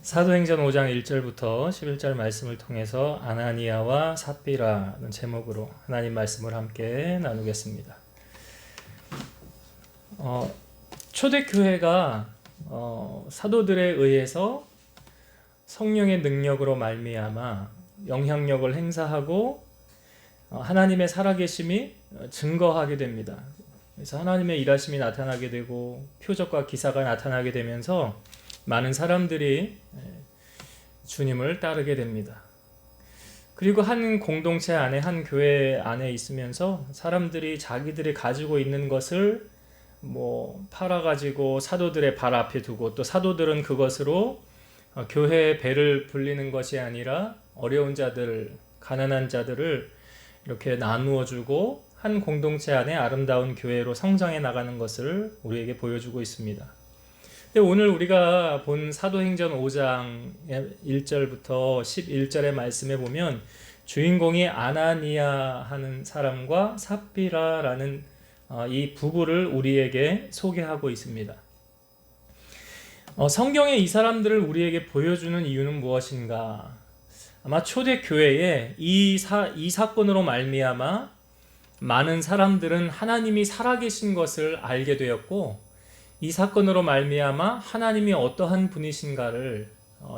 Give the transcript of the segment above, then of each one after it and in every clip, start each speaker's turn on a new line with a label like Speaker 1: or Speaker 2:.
Speaker 1: 사도행전 5장 1절부터 11절 말씀을 통해서 아나니아와 삽비라는 제목으로 하나님 말씀을 함께 나누겠습니다. 초대교회가 사도들에 의해서 성령의 능력으로 말미암아 영향력을 행사하고 하나님의 살아계심이 증거하게 됩니다. 그래서 하나님의 일하심이 나타나게 되고 표적과 기사가 나타나게 되면서 많은 사람들이 주님을 따르게 됩니다. 그리고 한 공동체 안에, 한 교회 안에 있으면서 사람들이 자기들이 가지고 있는 것을 팔아가지고 사도들의 발 앞에 두고, 또 사도들은 그것으로 교회의 배를 불리는 것이 아니라 어려운 자들, 가난한 자들을 이렇게 나누어 주고 한 공동체 안에 아름다운 교회로 성장해 나가는 것을 우리에게 보여주고 있습니다. 오늘 우리가 본 사도행전 5장 1절부터 11절의 말씀에 보면 주인공이 아나니아 하는 사람과 삽비라라는 이 부부를 우리에게 소개하고 있습니다. 성경에 이 사람들을 우리에게 보여주는 이유는 무엇인가? 아마 초대교회에 이 사건으로 말미암아 많은 사람들은 하나님이 살아계신 것을 알게 되었고, 이 사건으로 말미암아 하나님이 어떠한 분이신가를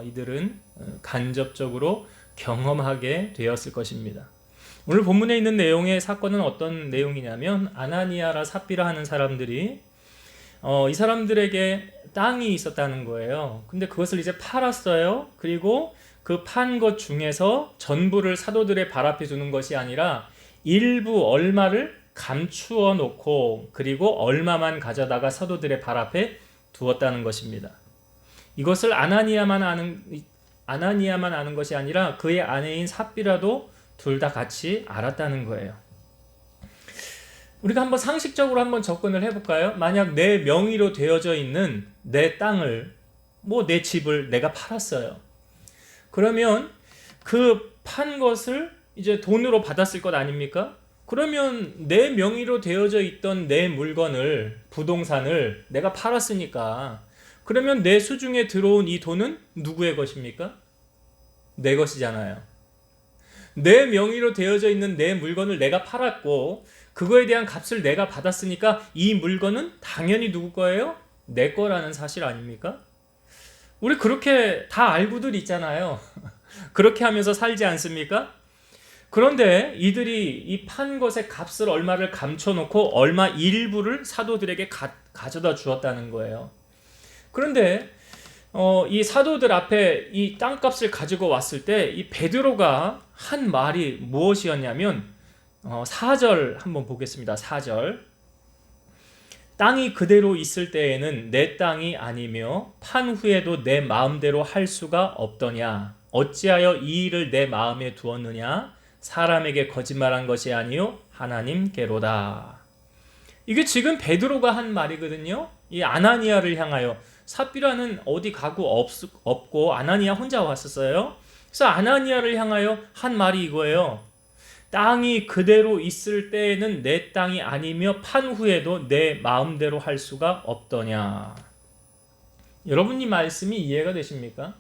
Speaker 1: 이들은 간접적으로 경험하게 되었을 것입니다. 오늘 본문에 있는 내용의 사건은 어떤 내용이냐면, 아나니아라 삽비라 하는 사람들이 이 사람들에게 땅이 있었다는 거예요. 근데 그것을 이제 팔았어요. 그리고 그 판 것 중에서 전부를 사도들의 발 앞에 두는 것이 아니라 일부 얼마를 감추어 놓고, 그리고 얼마만 가져다가 사도들의 발 앞에 두었다는 것입니다. 이것을 아나니아만 아는 것이 아니라 그의 아내인 삽비라도 둘 다 같이 알았다는 거예요. 우리가 한번 상식적으로 한번 접근을 해볼까요? 만약 내 명의로 되어져 있는 내 땅을, 내 집을 내가 팔았어요. 그러면 그 판 것을 이제 돈으로 받았을 것 아닙니까? 그러면 내 명의로 되어져 있던 내 물건을, 부동산을 내가 팔았으니까, 그러면 내 수중에 들어온 이 돈은 누구의 것입니까? 내 것이잖아요. 내 명의로 되어져 있는 내 물건을 내가 팔았고 그거에 대한 값을 내가 받았으니까 이 물건은 당연히 누구 거예요? 내 거라는 사실 아닙니까? 우리 그렇게 다 알고들 있잖아요. 그렇게 하면서 살지 않습니까? 그런데 이들이 이 판 것의 값을 얼마를 감춰놓고 얼마 일부를 사도들에게 가져다 주었다는 거예요. 그런데 이 사도들 앞에 이 땅값을 가지고 왔을 때 이 베드로가 한 말이 무엇이었냐면 4절 한번 보겠습니다. 4절. 땅이 그대로 있을 때에는 내 땅이 아니며 판 후에도 내 마음대로 할 수가 없더냐. 어찌하여 이 일을 내 마음에 두었느냐. 사람에게 거짓말한 것이 아니요 하나님께로다. 이게 지금 베드로가 한 말이거든요. 이 아나니아를 향하여. 삽비라는 어디 가구 없고 아나니아 혼자 왔었어요. 그래서 아나니아를 향하여 한 말이 이거예요. 땅이 그대로 있을 때에는 내 땅이 아니며 판 후에도 내 마음대로 할 수가 없더냐. 여러분, 이 말씀이 이해가 되십니까?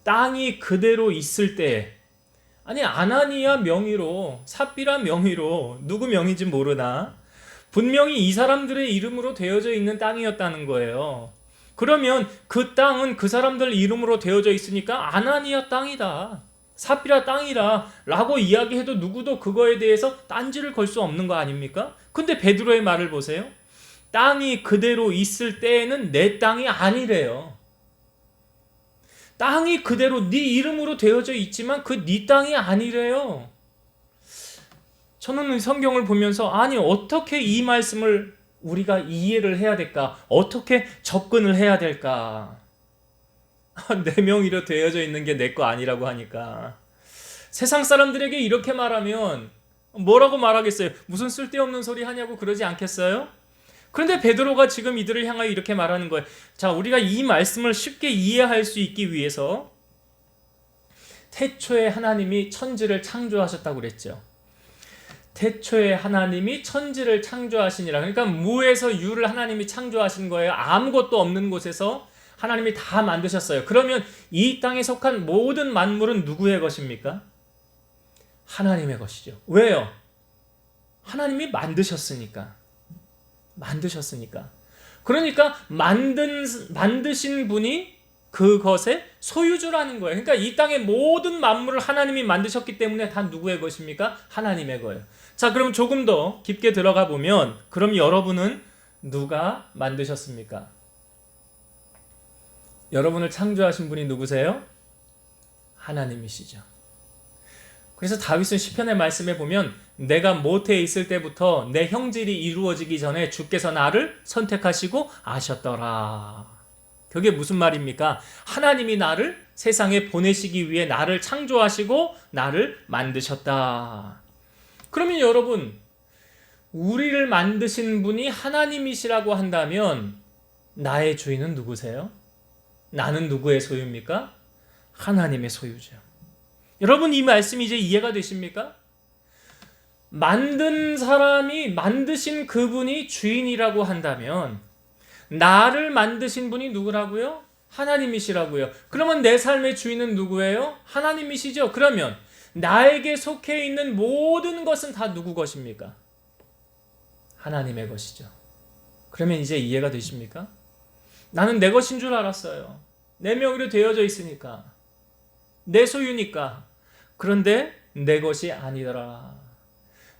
Speaker 1: 땅이 그대로 있을 때, 아니 아나니아 명의로, 삽비라 명의로, 누구 명의인지 모르나 분명히 이 사람들의 이름으로 되어져 있는 땅이었다는 거예요. 그러면 그 땅은 그 사람들 이름으로 되어져 있으니까 아나니아 땅이다, 삽비라 땅이라 라고 이야기해도 누구도 그거에 대해서 딴지를 걸 수 없는 거 아닙니까? 근데 베드로의 말을 보세요. 땅이 그대로 있을 때에는 내 땅이 아니래요. 땅이 그대로 네 이름으로 되어져 있지만 그 네 땅이 아니래요. 저는 성경을 보면서 아니 어떻게 이 말씀을 우리가 이해를 해야 될까? 어떻게 접근을 해야 될까? 내 명의로 되어져 있는 게 내 거 아니라고 하니까 세상 사람들에게 이렇게 말하면 뭐라고 말하겠어요? 무슨 쓸데없는 소리 하냐고 그러지 않겠어요? 그런데 베드로가 지금 이들을 향하여 이렇게 말하는 거예요. 자, 우리가 이 말씀을 쉽게 이해할 수 있기 위해서 태초에 하나님이 천지를 창조하셨다고 그랬죠. 태초에 하나님이 천지를 창조하시니라. 그러니까 무에서 유를 하나님이 창조하신 거예요. 아무것도 없는 곳에서 하나님이 다 만드셨어요. 그러면 이 땅에 속한 모든 만물은 누구의 것입니까? 하나님의 것이죠. 왜요? 하나님이 만드셨으니까. 그러니까 만드신 분이 그것의 소유주라는 거예요. 그러니까 이 땅의 모든 만물을 하나님이 만드셨기 때문에 다 누구의 것입니까? 하나님의 거예요. 자, 그럼 조금 더 깊게 들어가 보면, 그럼 여러분은 누가 만드셨습니까? 여러분을 창조하신 분이 누구세요? 하나님이시죠. 그래서 다윗은 시편의 말씀에 보면, 내가 모태에 있을 때부터 내 형질이 이루어지기 전에 주께서 나를 선택하시고 아셨더라. 그게 무슨 말입니까? 하나님이 나를 세상에 보내시기 위해 나를 창조하시고 나를 만드셨다. 그러면 여러분, 우리를 만드신 분이 하나님이시라고 한다면 나의 주인은 누구세요? 나는 누구의 소유입니까? 하나님의 소유죠. 여러분, 이 말씀이 이제 이해가 되십니까? 만든 사람이, 만드신 그분이 주인이라고 한다면 나를 만드신 분이 누구라고요? 하나님이시라고요. 그러면 내 삶의 주인은 누구예요? 하나님이시죠. 그러면 나에게 속해 있는 모든 것은 다 누구 것입니까? 하나님의 것이죠. 그러면 이제 이해가 되십니까? 나는 내 것인 줄 알았어요. 내 명의로 되어져 있으니까. 내 소유니까. 그런데 내 것이 아니더라.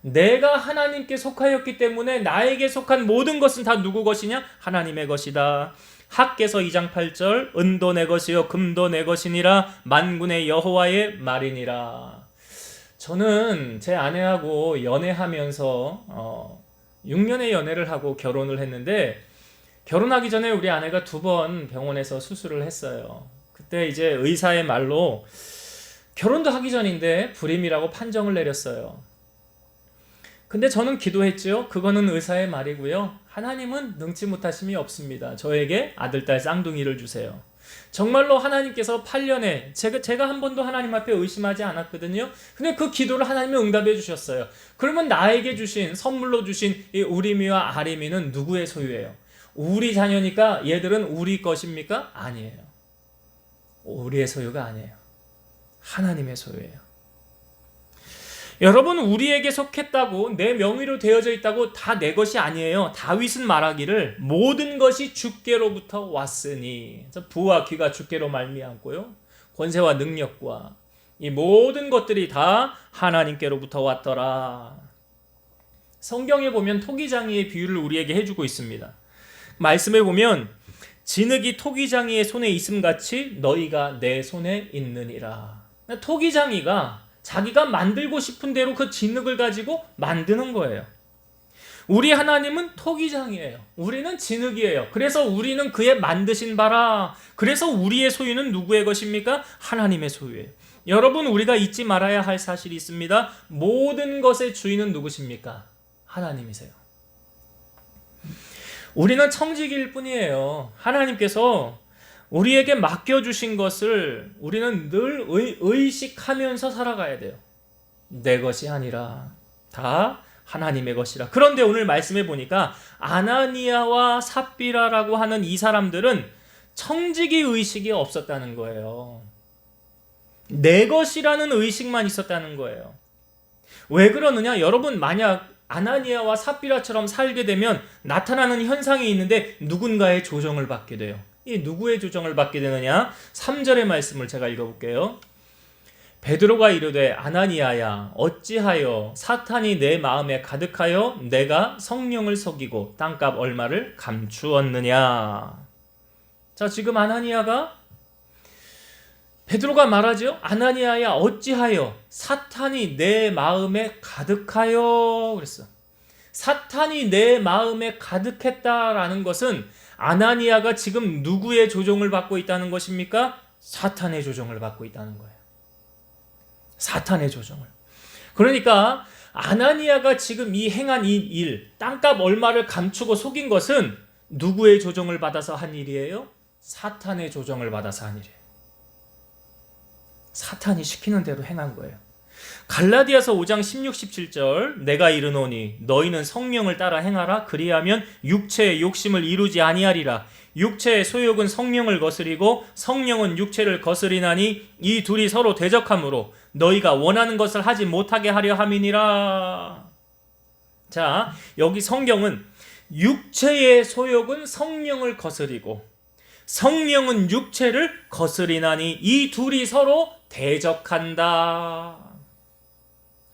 Speaker 1: 내가 하나님께 속하였기 때문에 나에게 속한 모든 것은 다 누구 것이냐? 하나님의 것이다. 학개서 2장 8절, 은도 내 것이요 금도 내 것이니라, 만군의 여호와의 말이니라. 저는 제 아내하고 연애하면서 6년의 연애를 하고 결혼을 했는데, 결혼하기 전에 우리 아내가 2번 병원에서 수술을 했어요. 그때 이제 의사의 말로 결혼도 하기 전인데 불임이라고 판정을 내렸어요. 근데 저는 기도했죠. 그거는 의사의 말이고요. 하나님은 능치 못하심이 없습니다. 저에게 아들, 딸, 쌍둥이를 주세요. 정말로 하나님께서 8년에 제가 한 번도 하나님 앞에 의심하지 않았거든요. 근데 그 기도를 하나님이 응답해 주셨어요. 그러면 나에게 주신, 선물로 주신 이 우리미와 아리미는 누구의 소유예요? 우리 자녀니까 얘들은 우리 것입니까? 아니에요. 우리의 소유가 아니에요. 하나님의 소유예요. 여러분, 우리에게 속했다고, 내 명의로 되어져 있다고 다 내 것이 아니에요. 다윗은 말하기를 모든 것이 주께로부터 왔으니, 부와 귀가 주께로 말미암고요, 권세와 능력과 이 모든 것들이 다 하나님께로부터 왔더라. 성경에 보면 토기장이의 비유를 우리에게 해주고 있습니다. 말씀에 보면 진흙이 토기장이의 손에 있음같이 너희가 내 손에 있느니라. 토기장이가 자기가 만들고 싶은 대로 그 진흙을 가지고 만드는 거예요. 우리 하나님은 토기장이에요. 우리는 진흙이에요. 그래서 우리는 그의 만드신 바라. 그래서 우리의 소유는 누구의 것입니까? 하나님의 소유예요. 여러분, 우리가 잊지 말아야 할 사실이 있습니다. 모든 것의 주인은 누구십니까? 하나님이세요. 우리는 청지기일 뿐이에요. 하나님께서 우리에게 맡겨주신 것을 우리는 늘 의식하면서 살아가야 돼요. 내 것이 아니라 다 하나님의 것이라. 그런데 오늘 말씀해 보니까 아나니아와 삽비라라고 하는 이 사람들은 청지기 의식이 없었다는 거예요. 내 것이라는 의식만 있었다는 거예요. 왜 그러느냐? 여러분, 만약 아나니아와 삽비라처럼 살게 되면 나타나는 현상이 있는데 누군가의 조정을 받게 돼요. 이 누구의 조정을 받게 되느냐? 3절의 말씀을 제가 읽어볼게요. 베드로가 이르되 아나니아야, 어찌하여 사탄이 내 마음에 가득하여 내가 성령을 속이고 땅값 얼마를 감추었느냐. 자, 지금 아나니아가, 베드로가 말하죠. 아나니아야, 어찌하여 사탄이 내 마음에 가득하여 그랬어. 사탄이 내 마음에 가득했다라는 것은 아나니아가 지금 누구의 조종을 받고 있다는 것입니까? 사탄의 조종을 받고 있다는 거예요. 사탄의 조종을. 그러니까 아나니아가 지금 이 행한 이 일, 땅값 얼마를 감추고 속인 것은 누구의 조종을 받아서 한 일이에요? 사탄의 조종을 받아서 한 일이에요. 사탄이 시키는 대로 행한 거예요. 갈라디아서 5장 16, 17절, 내가 이르노니 너희는 성령을 따라 행하라. 그리하면 육체의 욕심을 이루지 아니하리라. 육체의 소욕은 성령을 거스리고 성령은 육체를 거스리나니 이 둘이 서로 대적하므로 너희가 원하는 것을 하지 못하게 하려 함이니라. 자, 여기 성경은 육체의 소욕은 성령을 거스리고 성령은 육체를 거스리나니 이 둘이 서로 대적한다.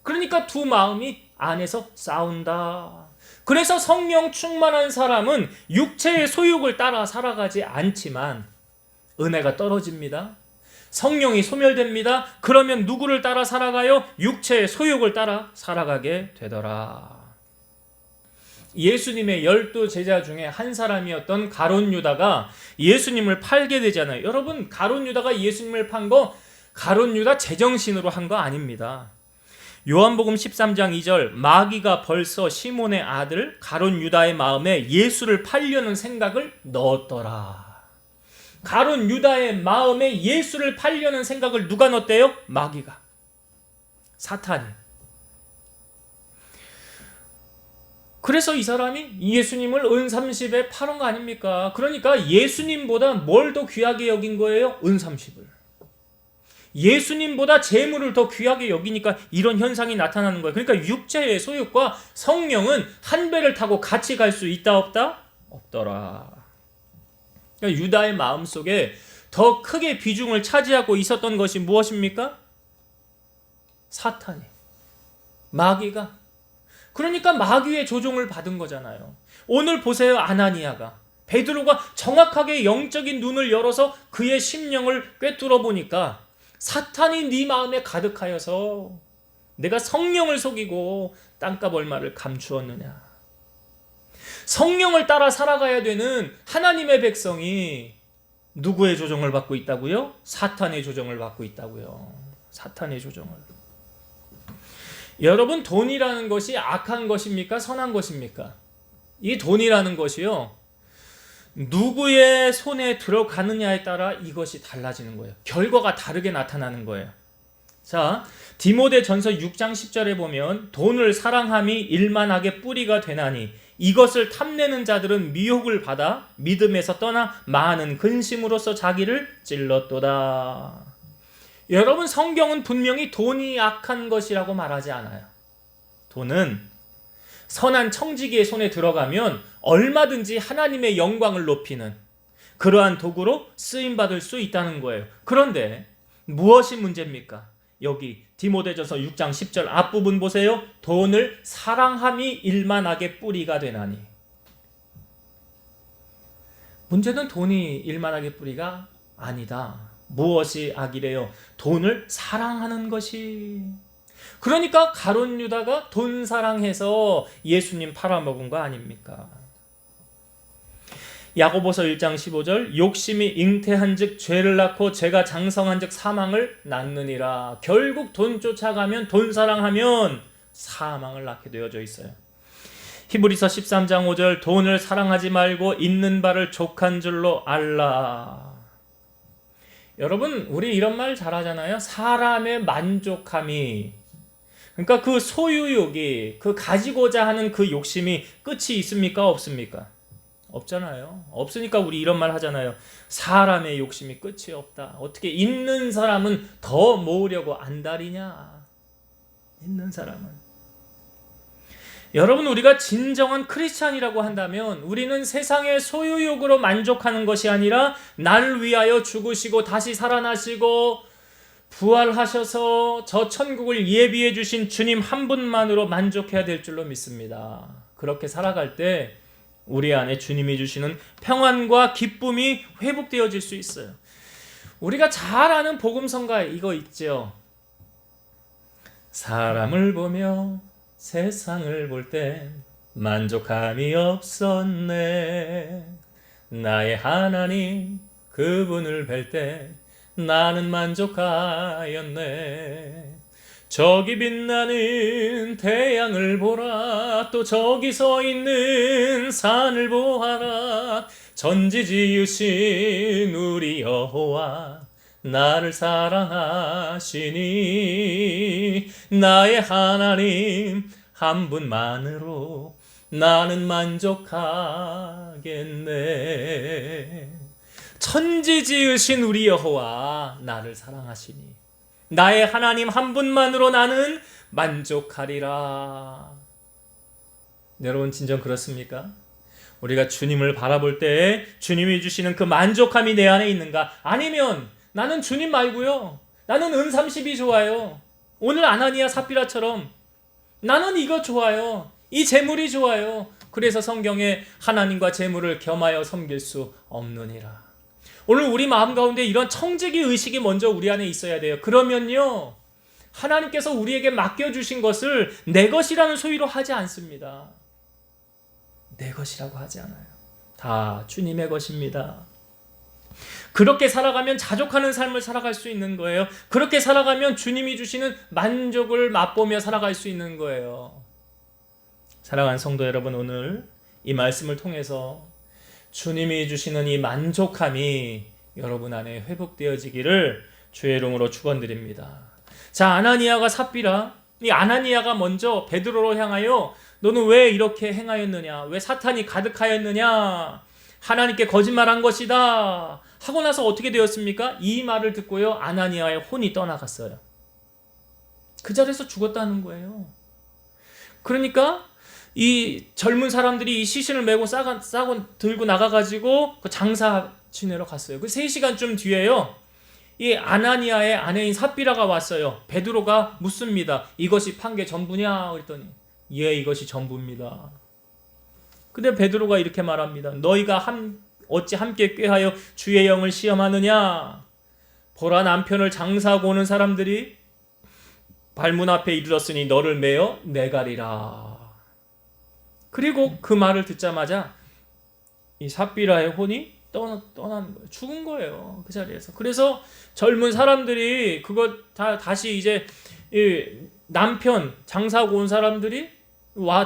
Speaker 1: 그러니까 두 마음이 안에서 싸운다. 그래서 성령 충만한 사람은 육체의 소욕을 따라 살아가지 않지만 은혜가 떨어집니다. 성령이 소멸됩니다. 그러면 누구를 따라 살아가요? 육체의 소욕을 따라 살아가게 되더라. 예수님의 12제자 중에 한 사람이었던 가룟 유다가 예수님을 팔게 되잖아요. 여러분, 가룟 유다가 예수님을 판 거 가룟 유다 제정신으로 한 거 아닙니다. 요한복음 13장 2절, 마귀가 벌써 시몬의 아들 가룟 유다의 마음에 예수를 팔려는 생각을 넣었더라. 가룟 유다의 마음에 예수를 팔려는 생각을 누가 넣었대요? 마귀가, 사탄이. 그래서 이 사람이 예수님을 은 30에 팔은 거 아닙니까? 그러니까 예수님보다 뭘 더 귀하게 여긴 거예요? 은 30을. 예수님보다 재물을 더 귀하게 여기니까 이런 현상이 나타나는 거예요. 그러니까 육체의 소욕과 성령은 한 배를 타고 같이 갈 수 있다 없다? 없더라. 그러니까 유다의 마음속에 더 크게 비중을 차지하고 있었던 것이 무엇입니까? 사탄이, 마귀가. 그러니까 마귀의 조종을 받은 거잖아요. 오늘 보세요. 아나니아가, 베드로가 정확하게 영적인 눈을 열어서 그의 심령을 꿰뚫어 보니까 사탄이 네 마음에 가득하여서 내가 성령을 속이고 땅값 얼마를 감추었느냐. 성령을 따라 살아가야 되는 하나님의 백성이 누구의 조종을 받고 있다고요? 사탄의 조종을 받고 있다고요. 사탄의 조종을. 여러분, 돈이라는 것이 악한 것입니까? 선한 것입니까? 이 돈이라는 것이요, 누구의 손에 들어가느냐에 따라 이것이 달라지는 거예요. 결과가 다르게 나타나는 거예요. 자, 디모데전서 6장 10절에 보면 돈을 사랑함이 일만하게 뿌리가 되나니 이것을 탐내는 자들은 미혹을 받아 믿음에서 떠나 많은 근심으로써 자기를 찔렀도다. 여러분, 성경은 분명히 돈이 악한 것이라고 말하지 않아요. 돈은 선한 청지기의 손에 들어가면 얼마든지 하나님의 영광을 높이는 그러한 도구로 쓰임받을 수 있다는 거예요. 그런데 무엇이 문제입니까? 여기 디모데전서 6장 10절 앞부분 보세요. 돈을 사랑함이 일만하게 뿌리가 되나니. 문제는 돈이 일만하게 뿌리가 아니다. 무엇이 악이래요? 돈을 사랑하는 것이. 그러니까 가룟 유다가 돈 사랑해서 예수님 팔아먹은 거 아닙니까? 야고보서 1장 15절, 욕심이 잉태한즉 죄를 낳고 죄가 장성한즉 사망을 낳느니라. 결국 돈 쫓아가면, 돈 사랑하면 사망을 낳게 되어져 있어요. 히브리서 13장 5절, 돈을 사랑하지 말고 있는 바를 족한 줄로 알라. 여러분, 우리 이런 말 잘하잖아요. 사람의 만족함이, 그러니까 그 소유욕이, 그 가지고자 하는 그 욕심이 끝이 있습니까? 없습니까? 없잖아요. 없으니까 우리 이런 말 하잖아요. 사람의 욕심이 끝이 없다. 어떻게 있는 사람은 더 모으려고 안달이냐? 있는 사람은. 여러분, 우리가 진정한 크리스찬이라고 한다면 우리는 세상의 소유욕으로 만족하는 것이 아니라 나를 위하여 죽으시고 다시 살아나시고 부활하셔서 저 천국을 예비해 주신 주님 한 분만으로 만족해야 될 줄로 믿습니다. 그렇게 살아갈 때 우리 안에 주님이 주시는 평안과 기쁨이 회복되어질 수 있어요. 우리가 잘 아는 복음성가 이거 있죠. 사람을 보며 세상을 볼 때 만족함이 없었네. 나의 하나님 그분을 뵐 때 나는 만족하였네. 저기 빛나는 태양을 보라. 또 저기 서 있는 산을 보아라. 전지 지으신 우리 여호와 나를 사랑하시니 나의 하나님 한 분만으로 나는 만족하겠네. 천지 지으신 우리 여호와 나를 사랑하시니 나의 하나님 한 분만으로 나는 만족하리라. 여러분 진정 그렇습니까? 우리가 주님을 바라볼 때 주님이 주시는 그 만족함이 내 안에 있는가? 아니면 나는 주님 말고요, 나는 은30이 좋아요, 오늘 아나니아 삽비라처럼 나는 이거 좋아요, 이 재물이 좋아요, 그래서 성경에 하나님과 재물을 겸하여 섬길 수 없느니라. 오늘 우리 마음 가운데 이런 청지기 의식이 먼저 우리 안에 있어야 돼요. 그러면요, 하나님께서 우리에게 맡겨주신 것을 내 것이라는 소위로 하지 않습니다. 내 것이라고 하지 않아요. 다 주님의 것입니다. 그렇게 살아가면 자족하는 삶을 살아갈 수 있는 거예요. 그렇게 살아가면 주님이 주시는 만족을 맛보며 살아갈 수 있는 거예요. 사랑하는 성도 여러분, 오늘 이 말씀을 통해서 주님이 주시는 이 만족함이 여러분 안에 회복되어지기를 주의 이름으로 축원드립니다. 자, 아나니아가 삽비라, 이 아나니아가 먼저 베드로로 향하여 너는 왜 이렇게 행하였느냐, 왜 사탄이 가득하였느냐, 하나님께 거짓말한 것이다 하고 나서 어떻게 되었습니까? 이 말을 듣고요, 아나니아의 혼이 떠나갔어요. 그 자리에서 죽었다는 거예요. 그러니까 이 젊은 사람들이 이 시신을 메고 싸고 들고 나가가지고 그 장사 지내러 갔어요. 그 3시간쯤 뒤에요, 이 아나니아의 아내인 삽비라가 왔어요. 베드로가 묻습니다. 이것이 판 게 전부냐? 그랬더니 예, 이것이 전부입니다. 근데 베드로가 이렇게 말합니다. 너희가 어찌 함께 꾀하여 주의 영을 시험하느냐? 보라, 남편을 장사하고 오는 사람들이 발문 앞에 이르렀으니 너를 메어 내가리라. 그리고 그 말을 듣자마자 이 삽비라의 혼이 떠나는 거예요. 죽은 거예요, 그 자리에서. 그래서 젊은 사람들이 그거 다시 이제 이 남편 장사하고 온 사람들이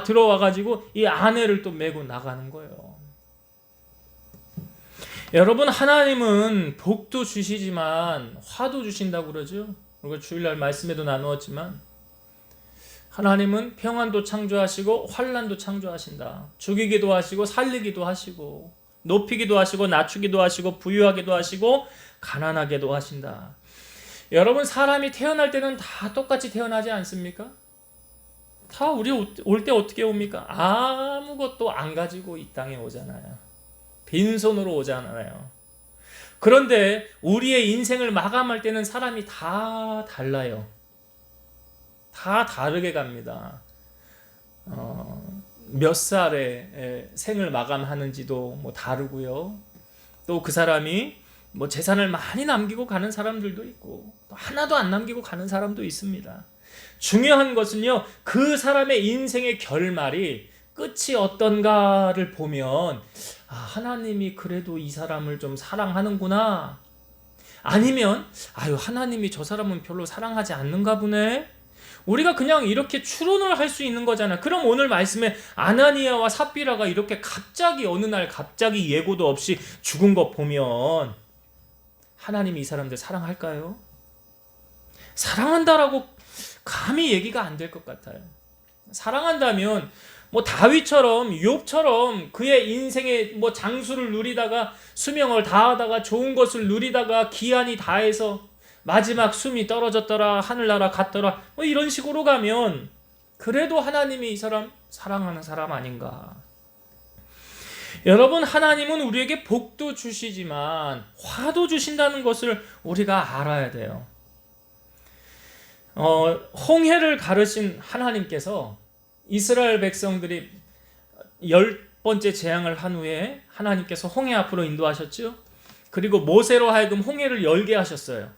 Speaker 1: 들어와가지고 이 아내를 또 메고 나가는 거예요. 여러분, 하나님은 복도 주시지만 화도 주신다고 그러죠. 우리가 주일날 말씀에도 나누었지만 하나님은 평안도 창조하시고 환난도 창조하신다. 죽이기도 하시고 살리기도 하시고 높이기도 하시고 낮추기도 하시고 부유하기도 하시고 가난하게도 하신다. 여러분, 사람이 태어날 때는 다 똑같이 태어나지 않습니까? 다 우리 올 때 어떻게 옵니까? 아무것도 안 가지고 이 땅에 오잖아요. 빈손으로 오잖아요. 그런데 우리의 인생을 마감할 때는 사람이 다 달라요. 다 다르게 갑니다. 몇 살에 생을 마감하는지도 뭐 다르고요. 또 그 사람이 뭐 재산을 많이 남기고 가는 사람들도 있고 또 하나도 안 남기고 가는 사람도 있습니다. 중요한 것은요, 그 사람의 인생의 결말이 끝이 어떤가를 보면 하나님이 그래도 이 사람을 좀 사랑하는구나, 아니면 하나님이 저 사람은 별로 사랑하지 않는가 보네, 우리가 그냥 이렇게 추론을 할 수 있는 거잖아. 그럼 오늘 말씀에 아나니아와 삽비라가 이렇게 갑자기 어느 날 갑자기 예고도 없이 죽은 것 보면 하나님이 이 사람들 사랑할까요? 사랑한다라고 감히 얘기가 안 될 것 같아요. 사랑한다면 뭐 다윗처럼 욥처럼 그의 인생의 뭐 장수를 누리다가 수명을 다하다가 좋은 것을 누리다가 기한이 다해서 마지막 숨이 떨어졌더라, 하늘나라 갔더라, 뭐 이런 식으로 가면 그래도 하나님이 이 사람 사랑하는 사람 아닌가. 여러분, 하나님은 우리에게 복도 주시지만 화도 주신다는 것을 우리가 알아야 돼요. 홍해를 가르신 하나님께서 이스라엘 백성들이 10번째 재앙을 한 후에 하나님께서 홍해 앞으로 인도하셨죠. 그리고 모세로 하여금 홍해를 열게 하셨어요.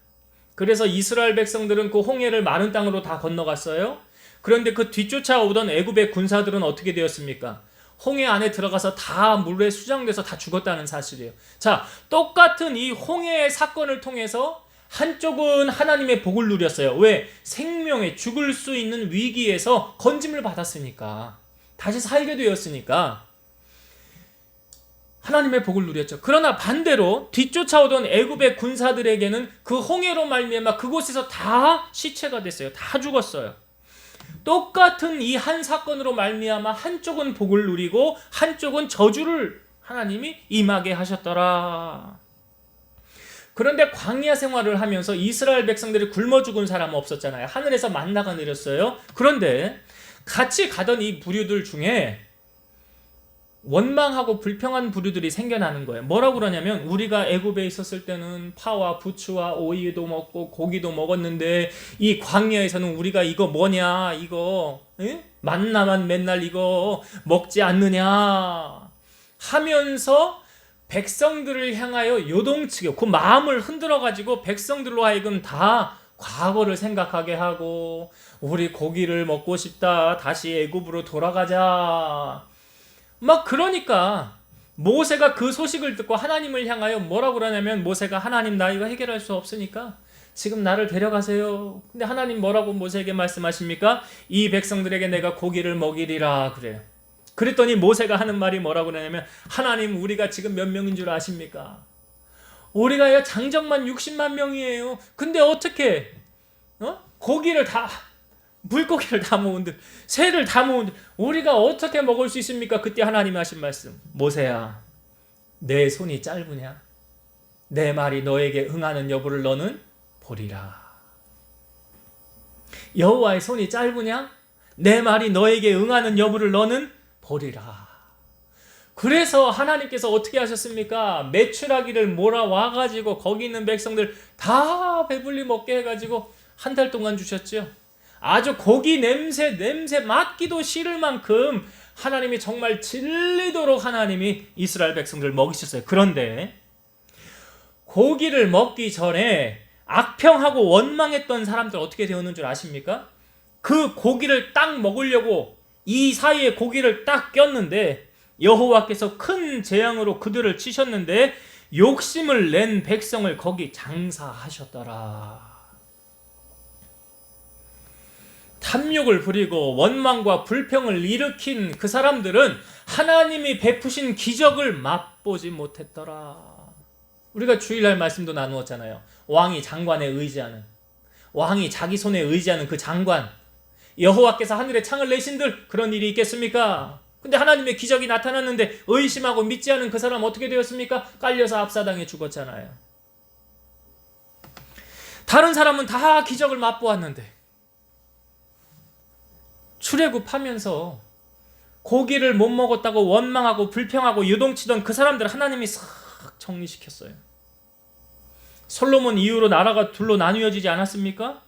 Speaker 1: 그래서 이스라엘 백성들은 그 홍해를 마른 땅으로 다 건너갔어요. 그런데 그 뒤쫓아오던 애굽의 군사들은 어떻게 되었습니까? 홍해 안에 들어가서 다 물에 수장돼서 다 죽었다는 사실이에요. 자, 똑같은 이 홍해의 사건을 통해서 한쪽은 하나님의 복을 누렸어요. 왜? 생명에 죽을 수 있는 위기에서 건짐을 받았으니까, 다시 살게 되었으니까 하나님의 복을 누렸죠. 그러나 반대로 뒤쫓아오던 애굽의 군사들에게는 그 홍해로 말미암아 그곳에서 다 시체가 됐어요. 다 죽었어요. 똑같은 이 한 사건으로 말미암아 한쪽은 복을 누리고 한쪽은 저주를 하나님이 임하게 하셨더라. 그런데 광야 생활을 하면서 이스라엘 백성들이 굶어 죽은 사람은 없었잖아요. 하늘에서 만나가 내렸어요. 그런데 같이 가던 이 부류들 중에 원망하고 불평한 부류들이 생겨나는 거예요. 뭐라고 그러냐면 우리가 애굽에 있었을 때는 파와 부추와 오이도 먹고 고기도 먹었는데 이 광야에서는 우리가 이거 뭐냐 이거 만나만 맨날 이거 먹지 않느냐 하면서 백성들을 향하여 요동치게 그 마음을 흔들어 가지고 백성들로 하여금 다 과거를 생각하게 하고 우리 고기를 먹고 싶다 다시 애굽으로 돌아가자 막 그러니까 모세가 그 소식을 듣고 하나님을 향하여 뭐라고 그러냐면 모세가 하나님 나 이거 해결할 수 없으니까 지금 나를 데려가세요. 근데 하나님 뭐라고 모세에게 말씀하십니까? 이 백성들에게 내가 고기를 먹이리라 그래요. 그랬더니 모세가 하는 말이 뭐라고 그러냐면 하나님 우리가 지금 몇 명인 줄 아십니까? 우리가 장정만 60만 명이에요. 근데 어떻게 고기를 다 물고기를 다 모은들 새를 다 모은들 우리가 어떻게 먹을 수 있습니까? 그때 하나님이 하신 말씀 모세야 내 손이 짧으냐? 내 말이 너에게 응하는 여부를 너는 보리라. 여호와의 손이 짧으냐? 내 말이 너에게 응하는 여부를 너는 보리라. 그래서 하나님께서 어떻게 하셨습니까? 메추라기를 몰아와가지고 거기 있는 백성들 다 배불리 먹게 해가지고 한 달 동안 주셨죠. 아주 고기 냄새 맡기도 싫을 만큼 하나님이 정말 질리도록 하나님이 이스라엘 백성들을 먹이셨어요. 그런데 고기를 먹기 전에 악평하고 원망했던 사람들 어떻게 되었는 줄 아십니까? 그 고기를 딱 먹으려고 이 사이에 고기를 딱 꼈는데 여호와께서 큰 재앙으로 그들을 치셨는데 욕심을 낸 백성을 거기 장사하셨더라. 탐욕을 부리고 원망과 불평을 일으킨 그 사람들은 하나님이 베푸신 기적을 맛보지 못했더라. 우리가 주일날 말씀도 나누었잖아요. 왕이 장관에 의지하는, 왕이 자기 손에 의지하는 그 장관, 여호와께서 하늘에 창을 내신들 그런 일이 있겠습니까? 근데 하나님의 기적이 나타났는데 의심하고 믿지 않은 그 사람 어떻게 되었습니까? 깔려서 압사당해 죽었잖아요. 다른 사람은 다 기적을 맛보았는데 출애굽하면서 고기를 못 먹었다고 원망하고 불평하고 요동치던 그 사람들 하나님이 싹 정리시켰어요. 솔로몬 이후로 나라가 둘로 나뉘어지지 않았습니까?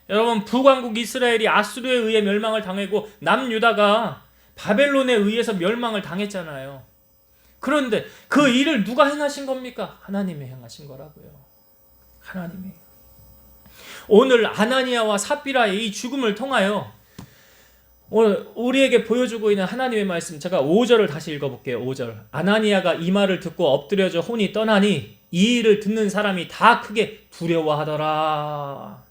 Speaker 1: 여러분 북왕국 이스라엘이 아수르에 의해 멸망을 당하고 남유다가 바벨론에 의해서 멸망을 당했잖아요. 그런데 그 일을 누가 행하신 겁니까? 하나님이 행하신 거라고요. 하나님이. 오늘 아나니아와 삽비라의 이 죽음을 통하여 오늘 우리에게 보여주고 있는 하나님의 말씀 제가 5절을 다시 읽어볼게요. 5절 아나니아가 이 말을 듣고 엎드려져 혼이 떠나니 이 일을 듣는 사람이 다 크게 두려워하더라.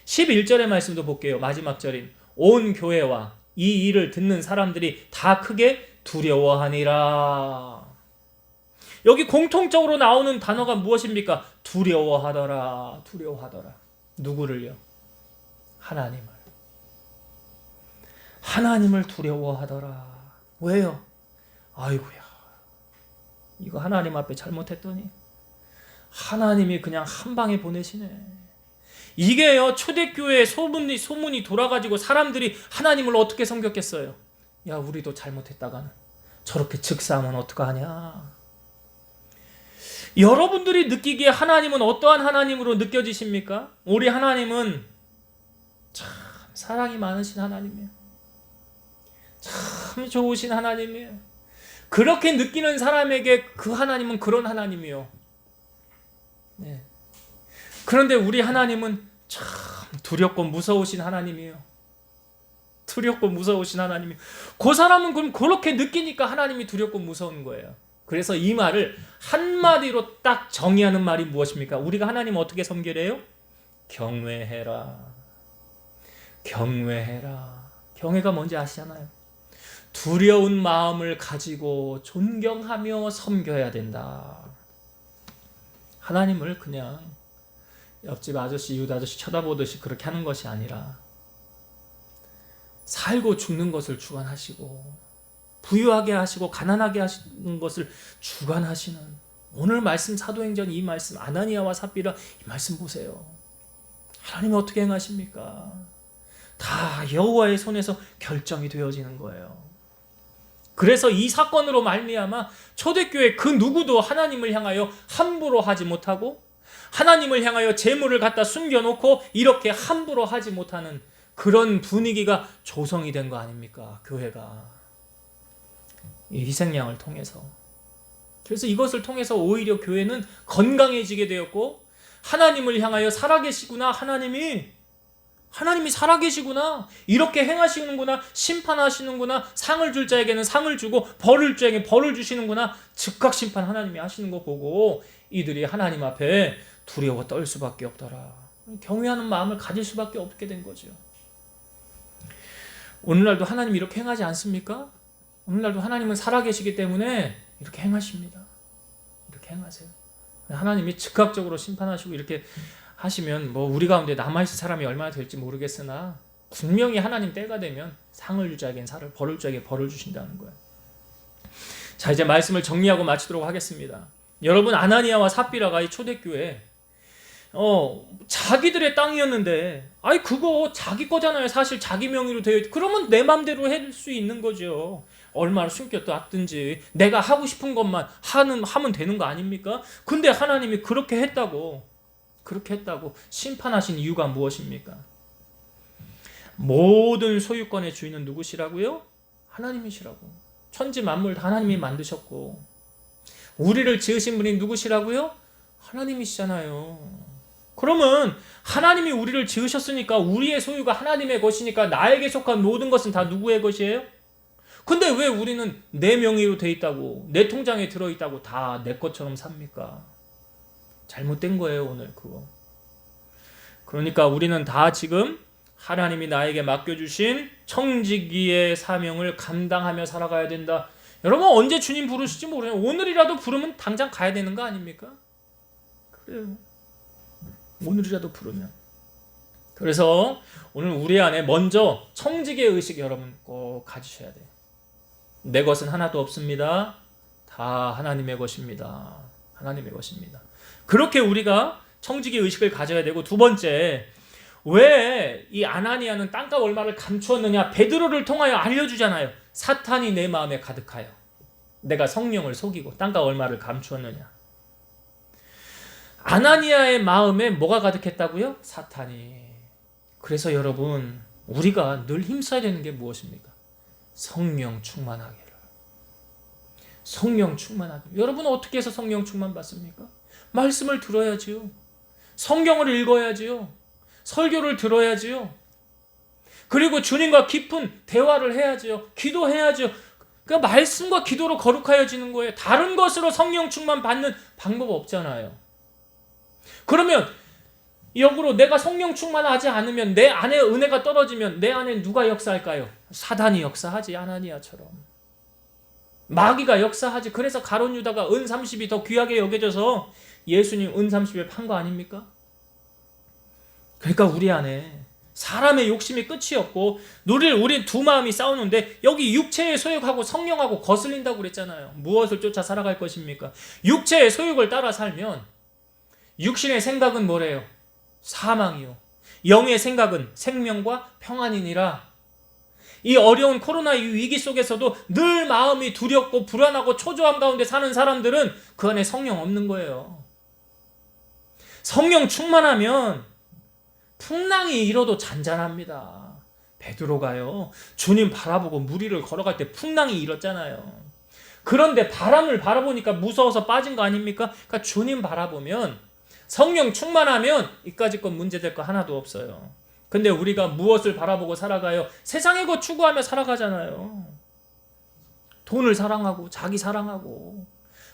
Speaker 1: 11절의 말씀도 볼게요. 마지막 절인 온 교회와 이 일을 듣는 사람들이 다 크게 두려워하니라. 여기 공통적으로 나오는 단어가 무엇입니까? 두려워하더라. 두려워하더라. 누구를요? 하나님을. 하나님을 두려워하더라. 왜요? 아이고야 이거 하나님 앞에 잘못했더니 하나님이 그냥 한 방에 보내시네. 이게요 초대교회 소문이 돌아가지고 사람들이 하나님을 어떻게 섬겼겠어요? 야 우리도 잘못했다가는 저렇게 즉사하면 어떡하냐. 여러분들이 느끼기에 하나님은 어떠한 하나님으로 느껴지십니까? 우리 하나님은 참 사랑이 많으신 하나님이에요. 참 좋으신 하나님이에요. 그렇게 느끼는 사람에게 그 하나님은 그런 하나님이요. 네. 그런데 우리 하나님은 참 두렵고 무서우신 하나님이에요. 두렵고 무서우신 하나님이에요. 그 사람은 그럼 그렇게 느끼니까 하나님이 두렵고 무서운 거예요. 그래서 이 말을 한마디로 딱 정의하는 말이 무엇입니까? 우리가 하나님 어떻게 섬기래요? 경외해라. 경외해라. 경외가 뭔지 아시잖아요. 두려운 마음을 가지고 존경하며 섬겨야 된다. 하나님을 그냥 옆집 아저씨, 이웃 아저씨 쳐다보듯이 그렇게 하는 것이 아니라 살고 죽는 것을 주관하시고 부유하게 하시고 가난하게 하시는 것을 주관하시는 오늘 말씀 사도행전 이 말씀 아나니아와 삽비라 이 말씀 보세요. 하나님이 어떻게 행하십니까? 다 여호와의 손에서 결정이 되어지는 거예요. 그래서 이 사건으로 말미암아 초대교회 그 누구도 하나님을 향하여 함부로 하지 못하고 하나님을 향하여 재물을 갖다 숨겨놓고 이렇게 함부로 하지 못하는 그런 분위기가 조성이 된 거 아닙니까? 교회가 이 희생양을 통해서. 그래서 이것을 통해서 오히려 교회는 건강해지게 되었고 하나님을 향하여 살아계시구나, 하나님이 살아계시구나, 이렇게 행하시는구나, 심판하시는구나, 상을 줄 자에게는 상을 주고 벌을 줄 자에게 벌을 주시는구나, 즉각 심판 하나님이 하시는 거 보고 이들이 하나님 앞에 두려워 떨 수밖에 없더라. 경외하는 마음을 가질 수밖에 없게 된 거죠. 오늘날도 하나님이 이렇게 행하지 않습니까? 오늘날도 하나님은 살아계시기 때문에 이렇게 행하십니다. 이렇게 행하세요. 하나님이 즉각적으로 심판하시고 이렇게 하시면 뭐 우리 가운데 남아있을 사람이 얼마나 될지 모르겠으나 분명히 하나님 때가 되면 상을 줄 자에게는 상을, 벌을 줄 자에게 벌을 주신다는 거예요. 자, 이제 말씀을 정리하고 마치도록 하겠습니다. 여러분, 아나니아와 삽비라가 이 초대교회 자기들의 땅이었는데 그거 자기 거잖아요. 사실 자기 명의로 되어 있 그러면 내 맘대로 할 수 있는 거죠. 얼마나 숨겼든지 내가 하고 싶은 것만 하면 되는 거 아닙니까? 근데 하나님이 그렇게 했다고 심판하신 이유가 무엇입니까? 모든 소유권의 주인은 누구시라고요? 하나님이시라고. 천지 만물 다 하나님이 만드셨고 우리를 지으신 분이 누구시라고요? 하나님이시잖아요. 그러면 하나님이 우리를 지으셨으니까 우리의 소유가 하나님의 것이니까 나에게 속한 모든 것은 다 누구의 것이에요? 근데 왜 우리는 내 명의로 돼 있다고, 내 통장에 들어있다고 다 내 것처럼 삽니까? 잘못된 거예요, 오늘 그거. 그러니까 우리는 다 지금 하나님이 나에게 맡겨주신 청지기의 사명을 감당하며 살아가야 된다. 여러분, 언제 주님 부르실지 모르요. 오늘이라도 부르면 당장 가야 되는 거 아닙니까? 그래요. 오늘이라도 부르면. 그래서 오늘 우리 안에 먼저 청지기의 의식 여러분 꼭 가지셔야 돼요. 내 것은 하나도 없습니다. 다 하나님의 것입니다. 하나님의 것입니다. 그렇게 우리가 청지기 의식을 가져야 되고, 두 번째, 왜 이 아나니아는 땅값 얼마를 감추었느냐? 베드로를 통하여 알려주잖아요. 사탄이 내 마음에 가득하여 내가 성령을 속이고 땅값 얼마를 감추었느냐? 아나니아의 마음에 뭐가 가득했다고요? 사탄이. 그래서 여러분, 우리가 늘 힘써야 되는 게 무엇입니까? 성령 충만하기를. 성령 충만하기를. 여러분, 어떻게 해서 성령 충만 받습니까? 말씀을 들어야지요. 성경을 읽어야지요. 설교를 들어야지요. 그리고 주님과 깊은 대화를 해야지요. 기도해야지요. 그러니까 말씀과 기도로 거룩하여지는 거예요. 다른 것으로 성령 충만 받는 방법 없잖아요. 그러면 역으로 내가 성령 충만하지 않으면, 내 안에 은혜가 떨어지면 내 안에 누가 역사할까요? 사단이 역사하지. 아나니아처럼 마귀가 역사하지. 그래서 가룟 유다가 은 30이 더 귀하게 여겨져서 예수님 은 30에 판 거 아닙니까? 그러니까 우리 안에 사람의 욕심이 끝이 없고 우리 두 마음이 싸우는데 여기 육체의 소욕하고 성령하고 거슬린다고 그랬잖아요. 무엇을 쫓아 살아갈 것입니까? 육체의 소욕을 따라 살면 육신의 생각은 뭐래요? 사망이요. 영의 생각은 생명과 평안이니라. 이 어려운 코로나 위기 속에서도 늘 마음이 두렵고 불안하고 초조함 가운데 사는 사람들은 그 안에 성령 없는 거예요. 성령 충만하면 풍랑이 일어도 잔잔합니다. 베드로가요, 주님 바라보고 물 위를 걸어갈 때 풍랑이 일었잖아요. 그런데 바람을 바라보니까 무서워서 빠진 거 아닙니까? 그러니까 주님 바라보면, 성령 충만하면 이까짓 건 문제될 거 하나도 없어요. 근데 우리가 무엇을 바라보고 살아가요? 세상의 것 추구하며 살아가잖아요. 돈을 사랑하고 자기 사랑하고.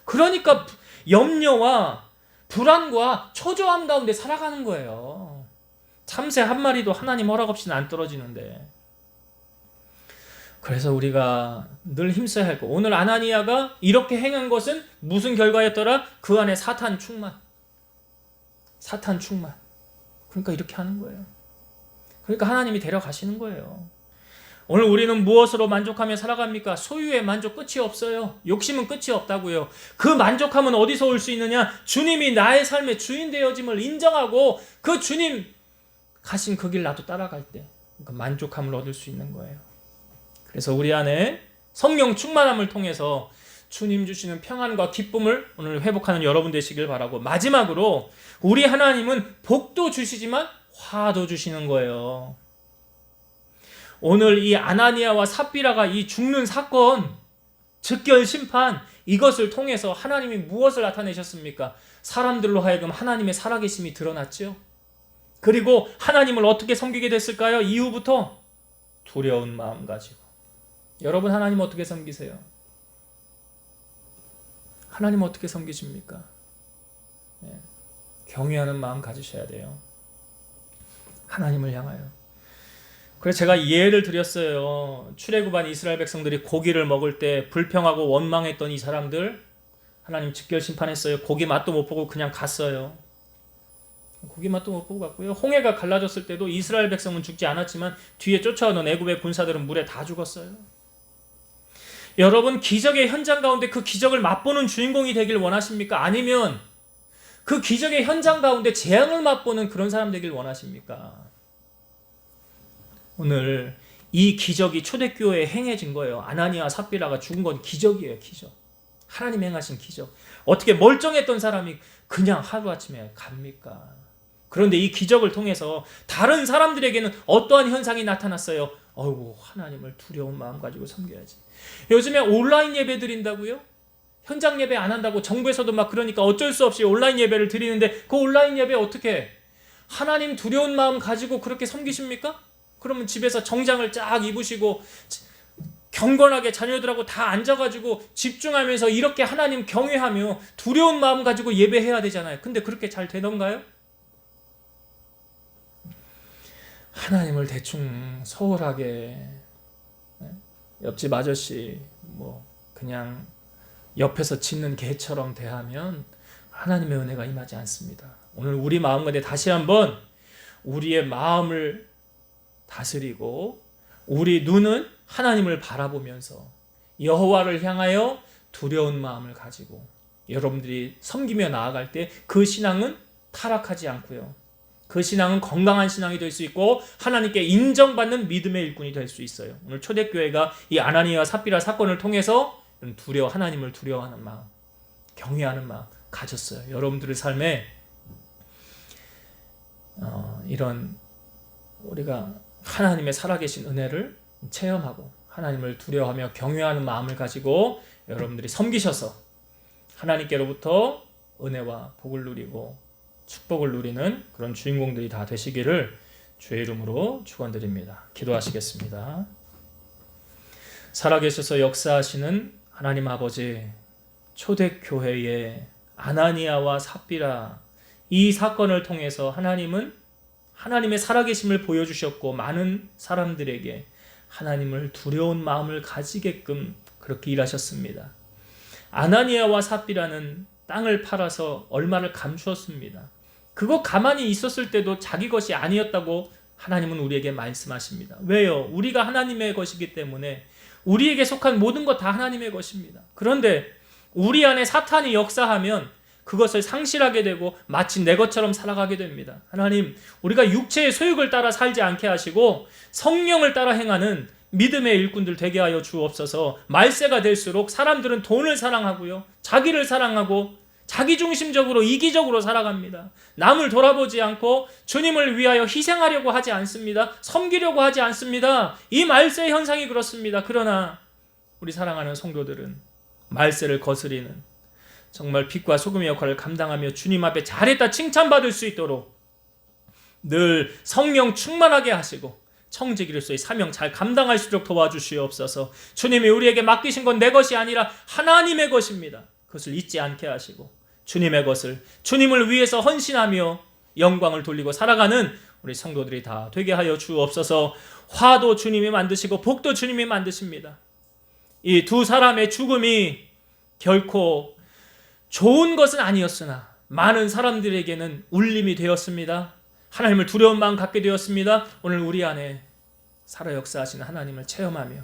Speaker 1: 그러니까 염려와 불안과 초조함 가운데 살아가는 거예요. 참새 한 마리도 하나님 허락 없이는 안 떨어지는데. 그래서 우리가 늘 힘써야 할 거. 오늘 아나니아가 이렇게 행한 것은 무슨 결과였더라? 그 안에 사탄 충만. 사탄 충만. 그러니까 이렇게 하는 거예요. 그러니까 하나님이 데려가시는 거예요. 오늘 우리는 무엇으로 만족하며 살아갑니까? 소유의 만족 끝이 없어요. 욕심은 끝이 없다고요. 그 만족함은 어디서 올 수 있느냐? 주님이 나의 삶의 주인 되어짐을 인정하고 그 주님 가신 그 길 나도 따라갈 때 그 만족함을 얻을 수 있는 거예요. 그래서 우리 안에 성령 충만함을 통해서 주님 주시는 평안과 기쁨을 오늘 회복하는 여러분 되시길 바라고, 마지막으로 우리 하나님은 복도 주시지만 화도 주시는 거예요. 오늘 이 아나니아와 삽비라가 이 죽는 사건, 즉결 심판, 이것을 통해서 하나님이 무엇을 나타내셨습니까? 사람들로 하여금 하나님의 살아계심이 드러났죠. 그리고 하나님을 어떻게 섬기게 됐을까요? 이후부터 두려운 마음 가지고. 여러분, 하나님 어떻게 섬기세요? 하나님 어떻게 섬기십니까? 네. 경외하는 마음 가지셔야 돼요. 하나님을 향하여. 그래서 제가 예를 드렸어요. 출애굽한 이스라엘 백성들이 고기를 먹을 때 불평하고 원망했던 이 사람들, 하나님 즉결 심판했어요. 고기 맛도 못 보고 그냥 갔어요. 고기 맛도 못 보고 갔고요. 홍해가 갈라졌을 때도 이스라엘 백성은 죽지 않았지만 뒤에 쫓아오는 애굽의 군사들은 물에 다 죽었어요. 여러분, 기적의 현장 가운데 그 기적을 맛보는 주인공이 되길 원하십니까? 아니면 그 기적의 현장 가운데 재앙을 맛보는 그런 사람 되길 원하십니까? 오늘 이 기적이 초대교회에 행해진 거예요. 아나니아 삽비라가 죽은 건 기적이에요. 기적. 하나님 행하신 기적. 어떻게 멀쩡했던 사람이 그냥 하루아침에 갑니까? 그런데 이 기적을 통해서 다른 사람들에게는 어떠한 현상이 나타났어요? 어이구, 하나님을 두려운 마음 가지고 섬겨야지. 요즘에 온라인 예배 드린다고요? 현장 예배 안 한다고 정부에서도 막 그러니까 어쩔 수 없이 온라인 예배를 드리는데 그 온라인 예배 어떻게 하나님 두려운 마음 가지고 그렇게 섬기십니까? 그러면 집에서 정장을 쫙 입으시고 경건하게 자녀들하고 다 앉아가지고 집중하면서 이렇게 하나님 경외하며 두려운 마음 가지고 예배해야 되잖아요. 근데 그렇게 잘 되던가요? 하나님을 대충 소홀하게, 옆집 아저씨 뭐 그냥 옆에서 짖는 개처럼 대하면 하나님의 은혜가 임하지 않습니다. 오늘 우리 마음 가운데 다시 한번 우리의 마음을 다스리고 우리 눈은 하나님을 바라보면서 여호와를 향하여 두려운 마음을 가지고 여러분들이 섬기며 나아갈 때 그 신앙은 타락하지 않고요. 그 신앙은 건강한 신앙이 될 수 있고 하나님께 인정받는 믿음의 일꾼이 될 수 있어요. 오늘 초대교회가 이 아나니아와 삽비라 사건을 통해서 하나님을 두려워하는 마음, 경외하는 마음 가졌어요. 여러분들의 삶에 이런 우리가 하나님의 살아계신 은혜를 체험하고 하나님을 두려워하며 경외하는 마음을 가지고 여러분들이 섬기셔서 하나님께로부터 은혜와 복을 누리고 축복을 누리는 그런 주인공들이 다 되시기를 주의 이름으로 축원드립니다. 기도하시겠습니다. 살아계셔서 역사하시는 하나님 아버지, 초대교회의 아나니아와 삽비라 이 사건을 통해서 하나님은 하나님의 살아계심을 보여주셨고 많은 사람들에게 하나님을 두려운 마음을 가지게끔 그렇게 일하셨습니다. 아나니아와 삽비라는 땅을 팔아서 얼마를 감추었습니다. 그거 가만히 있었을 때도 자기 것이 아니었다고 하나님은 우리에게 말씀하십니다. 왜요? 우리가 하나님의 것이기 때문에 우리에게 속한 모든 것 다 하나님의 것입니다. 그런데 우리 안에 사탄이 역사하면 그것을 상실하게 되고 마치 내 것처럼 살아가게 됩니다. 하나님, 우리가 육체의 소욕을 따라 살지 않게 하시고 성령을 따라 행하는 믿음의 일꾼들 되게 하여 주옵소서. 말세가 될수록 사람들은 돈을 사랑하고요, 자기를 사랑하고 자기중심적으로 이기적으로 살아갑니다. 남을 돌아보지 않고 주님을 위하여 희생하려고 하지 않습니다. 섬기려고 하지 않습니다. 이 말세 현상이 그렇습니다. 그러나 우리 사랑하는 성도들은 말세를 거스리는 정말 빛과 소금의 역할을 감당하며 주님 앞에 잘했다 칭찬받을 수 있도록 늘 성령 충만하게 하시고 청지기로서의 사명 잘 감당할 수 있도록 도와주시옵소서. 주님이 우리에게 맡기신 건 내 것이 아니라 하나님의 것입니다. 그것을 잊지 않게 하시고 주님의 것을 주님을 위해서 헌신하며 영광을 돌리고 살아가는 우리 성도들이 다 되게 하여 주옵소서. 화도 주님이 만드시고 복도 주님이 만드십니다. 이 두 사람의 죽음이 결코 좋은 것은 아니었으나 많은 사람들에게는 울림이 되었습니다. 하나님을 두려운 마음 갖게 되었습니다. 오늘 우리 안에 살아 역사하시는 하나님을 체험하며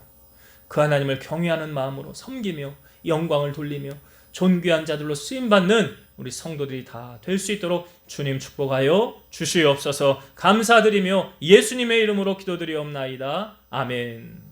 Speaker 1: 그 하나님을 경외하는 마음으로 섬기며 영광을 돌리며 존귀한 자들로 쓰임받는 우리 성도들이 다 될 수 있도록 주님 축복하여 주시옵소서. 감사드리며 예수님의 이름으로 기도드리옵나이다. 아멘.